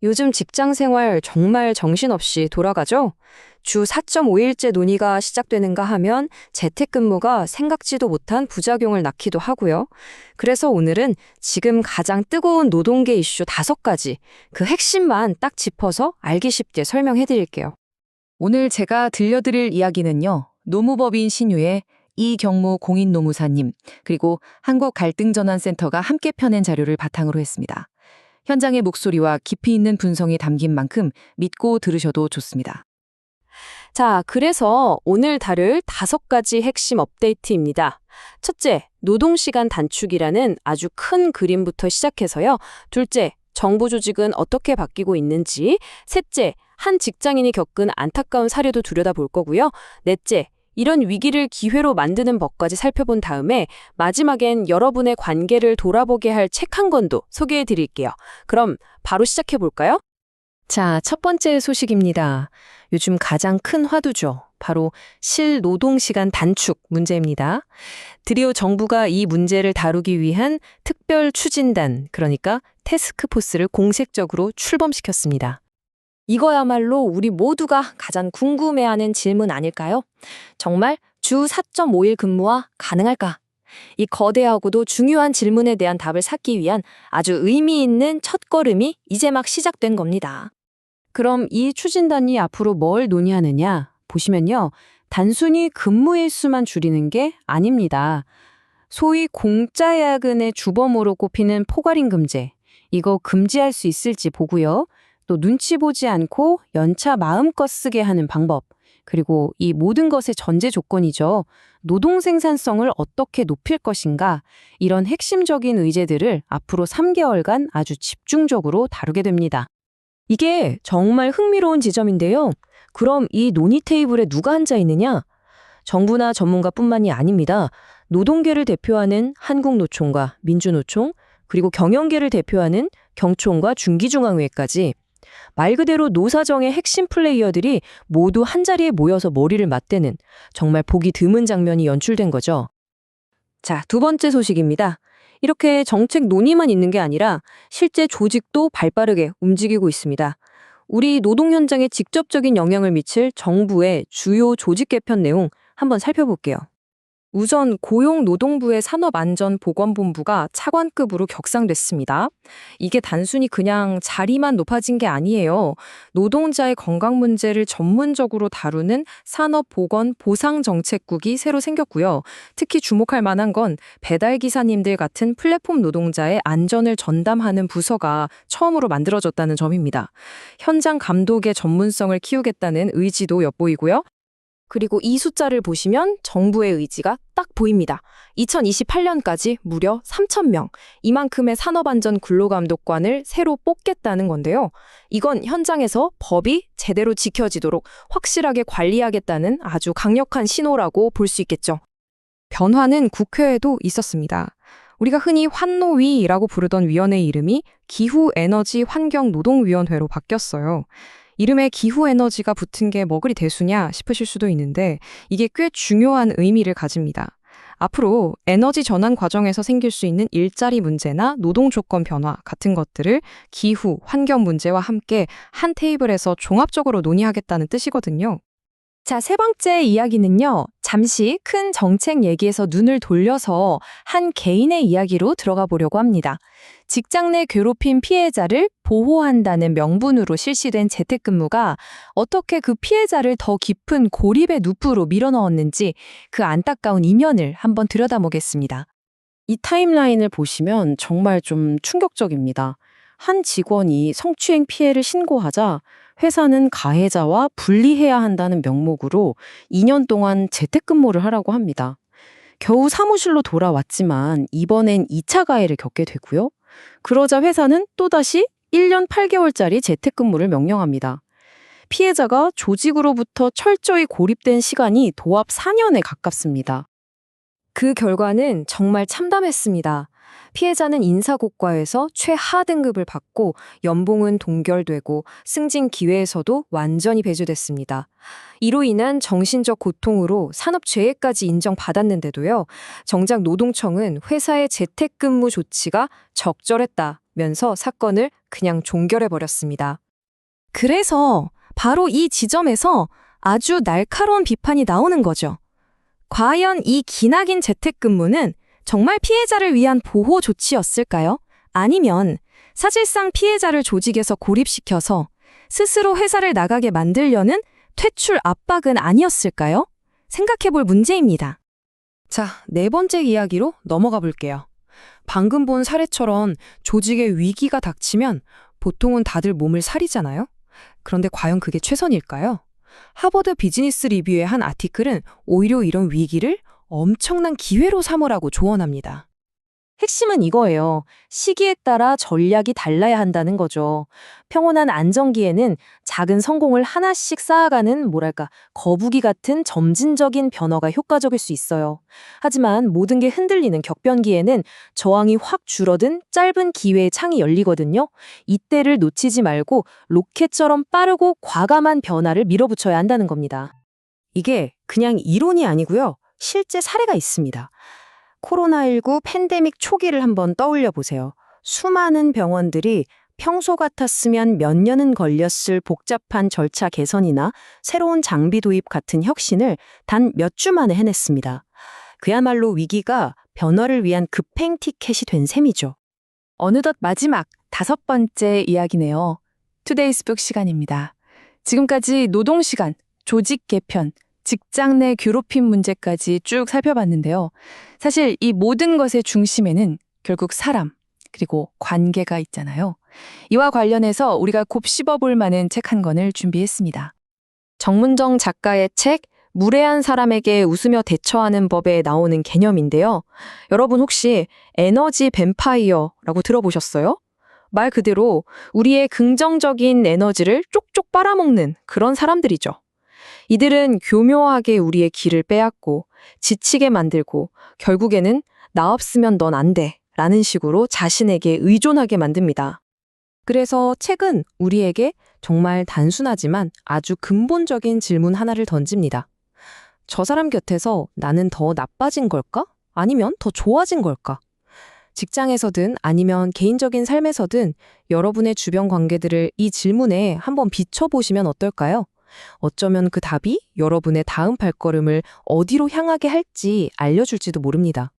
요즘 직장 생활 정말 정신없이 돌아가죠? 주 4.5일제 논의가 시작되는가 하면 재택근무가 생각지도 못한 부작용을 낳기도 하고요. 그래서 오늘은 지금 가장 뜨거운 노동계 이슈 5가지, 그 핵심만 딱 짚어서 알기 쉽게 설명해 드릴게요. 오늘 제가 들려드릴 이야기는요. 노무법인 신유의 이경무 공인노무사님 그리고 한국갈등전환센터가 함께 펴낸 자료를 바탕으로 했습니다. 현장의 목소리와 깊이 있는 분석이 담긴 만큼 믿고 들으셔도 좋습니다. 자, 그래서 오늘 다룰 5가지 핵심 업데이트입니다. 첫째, 노동시간 단축이라는 아주 큰 그림부터 시작해서요. 둘째, 정부 조직은 어떻게 바뀌고 있는지. 셋째, 한 직장인이 겪은 안타까운 사례도 들여다볼 거고요. 넷째, 이런 위기를 기회로 만드는 법까지 살펴본 다음에 마지막엔 여러분의 관계를 돌아보게 할 책 한 권도 소개해 드릴게요. 그럼 바로 시작해 볼까요? 자, 첫 번째 소식입니다. 요즘 가장 큰 화두죠. 바로 실노동시간 단축 문제입니다. 드디어 정부가 이 문제를 다루기 위한 특별 추진단, 그러니까 태스크포스를 공식적으로 출범시켰습니다. 이거야말로 우리 모두가 가장 궁금해하는 질문 아닐까요? 정말 주 4.5일 근무와 가능할까? 이 거대하고도 중요한 질문에 대한 답을 찾기 위한 아주 의미 있는 첫걸음이 이제 막 시작된 겁니다. 그럼 이 추진단이 앞으로 뭘 논의하느냐? 보시면요. 단순히 근무일 수만 줄이는 게 아닙니다. 소위 공짜 야근의 주범으로 꼽히는 포괄임금제, 이거 금지할 수 있을지 보고요. 또 눈치 보지 않고 연차 마음껏 쓰게 하는 방법, 그리고 이 모든 것의 전제 조건이죠. 노동 생산성을 어떻게 높일 것인가, 이런 핵심적인 의제들을 앞으로 3개월간 아주 집중적으로 다루게 됩니다. 이게 정말 흥미로운 지점인데요. 그럼 이 논의 테이블에 누가 앉아 있느냐? 정부나 전문가뿐만이 아닙니다. 노동계를 대표하는 한국노총과 민주노총, 그리고 경영계를 대표하는 경총과 중기중앙회까지 말 그대로 노사정의 핵심 플레이어들이 모두 한자리에 모여서 머리를 맞대는 정말 보기 드문 장면이 연출된 거죠. 자, 두 번째 소식입니다. 이렇게 정책 논의만 있는 게 아니라 실제 조직도 발빠르게 움직이고 있습니다. 우리 노동 현장에 직접적인 영향을 미칠 정부의 주요 조직 개편 내용 한번 살펴볼게요. 우선 고용노동부의 산업안전보건본부가 차관급으로 격상됐습니다. 이게 단순히 그냥 자리만 높아진 게 아니에요. 노동자의 건강 문제를 전문적으로 다루는 산업보건보상정책국이 새로 생겼고요. 특히 주목할 만한 건 배달기사님들 같은 플랫폼 노동자의 안전을 전담하는 부서가 처음으로 만들어졌다는 점입니다. 현장 감독의 전문성을 키우겠다는 의지도 엿보이고요. 그리고 이 숫자를 보시면 정부의 의지가 딱 보입니다. 2028년까지 무려 3,000명, 이만큼의 산업안전 근로감독관을 새로 뽑겠다는 건데요. 이건 현장에서 법이 제대로 지켜지도록 확실하게 관리하겠다는 아주 강력한 신호라고 볼 수 있겠죠. 변화는 국회에도 있었습니다. 우리가 흔히 환노위라고 부르던 위원회 이름이 기후에너지환경노동위원회로 바뀌었어요. 이름에 기후에너지가 붙은 게 뭐 그리 대수냐 싶으실 수도 있는데 이게 꽤 중요한 의미를 가집니다. 앞으로 에너지 전환 과정에서 생길 수 있는 일자리 문제나 노동 조건 변화 같은 것들을 기후, 환경 문제와 함께 한 테이블에서 종합적으로 논의하겠다는 뜻이거든요. 자, 세 번째 이야기는요. 잠시 큰 정책 얘기에서 눈을 돌려서 한 개인의 이야기로 들어가 보려고 합니다. 직장 내 괴롭힘 피해자를 보호한다는 명분으로 실시된 재택근무가 어떻게 그 피해자를 더 깊은 고립의 늪으로 밀어넣었는지 그 안타까운 이면을 한번 들여다보겠습니다. 이 타임라인을 보시면 정말 좀 충격적입니다. 한 직원이 성추행 피해를 신고하자 회사는 가해자와 분리해야 한다는 명목으로 2년 동안 재택근무를 하라고 합니다. 겨우 사무실로 돌아왔지만 이번엔 2차 가해를 겪게 되고요. 그러자 회사는 또다시 1년 8개월짜리 재택근무를 명령합니다. 피해자가 조직으로부터 철저히 고립된 시간이 도합 4년에 가깝습니다. 그 결과는 정말 참담했습니다. 피해자는 인사고과에서 최하 등급을 받고 연봉은 동결되고 승진 기회에서도 완전히 배제됐습니다. 이로 인한 정신적 고통으로 산업재해까지 인정받았는데도요. 정작 노동청은 회사의 재택근무 조치가 적절했다면서 사건을 그냥 종결해버렸습니다. 그래서 바로 이 지점에서 아주 날카로운 비판이 나오는 거죠. 과연 이 기나긴 재택근무는 정말 피해자를 위한 보호 조치였을까요? 아니면 사실상 피해자를 조직에서 고립시켜서 스스로 회사를 나가게 만들려는 퇴출 압박은 아니었을까요? 생각해볼 문제입니다. 자, 네 번째 이야기로 넘어가 볼게요. 방금 본 사례처럼 조직의 위기가 닥치면 보통은 다들 몸을 사리잖아요? 그런데 과연 그게 최선일까요? 하버드 비즈니스 리뷰의 한 아티클은 오히려 이런 위기를 엄청난 기회로 삼으라고 조언합니다. 핵심은 이거예요. 시기에 따라 전략이 달라야 한다는 거죠. 평온한 안정기에는 작은 성공을 하나씩 쌓아가는 거북이 같은 점진적인 변화가 효과적일 수 있어요. 하지만 모든 게 흔들리는 격변기에는 저항이 확 줄어든 짧은 기회의 창이 열리거든요. 이때를 놓치지 말고 로켓처럼 빠르고 과감한 변화를 밀어붙여야 한다는 겁니다. 이게 그냥 이론이 아니고요. 실제 사례가 있습니다. 코로나19 팬데믹 초기를 한번 떠올려 보세요. 수많은 병원들이 평소 같았으면 몇 년은 걸렸을 복잡한 절차 개선이나 새로운 장비 도입 같은 혁신을 단 몇 주 만에 해냈습니다. 그야말로 위기가 변화를 위한 급행 티켓이 된 셈이죠. 어느덧 마지막 5번째 이야기네요. 투데이스북 시간입니다. 지금까지 노동시간, 조직 개편, 직장 내 괴롭힘 문제까지 쭉 살펴봤는데요. 사실 이 모든 것의 중심에는 결국 사람, 그리고 관계가 있잖아요. 이와 관련해서 우리가 곱씹어볼 만한 책 한 권을 준비했습니다. 정문정 작가의 책 무례한 사람에게 웃으며 대처하는 법에 나오는 개념인데요. 여러분 혹시 에너지 뱀파이어라고 들어보셨어요? 말 그대로 우리의 긍정적인 에너지를 쪽쪽 빨아먹는 그런 사람들이죠. 이들은 교묘하게 우리의 기를 빼앗고 지치게 만들고 결국에는 나 없으면 넌 안 돼 라는 식으로 자신에게 의존하게 만듭니다. 그래서 책은 우리에게 정말 단순하지만 아주 근본적인 질문 하나를 던집니다. 저 사람 곁에서 나는 더 나빠진 걸까? 아니면 더 좋아진 걸까? 직장에서든 아니면 개인적인 삶에서든 여러분의 주변 관계들을 이 질문에 한번 비춰보시면 어떨까요? 어쩌면 그 답이 여러분의 다음 발걸음을 어디로 향하게 할지 알려줄지도 모릅니다.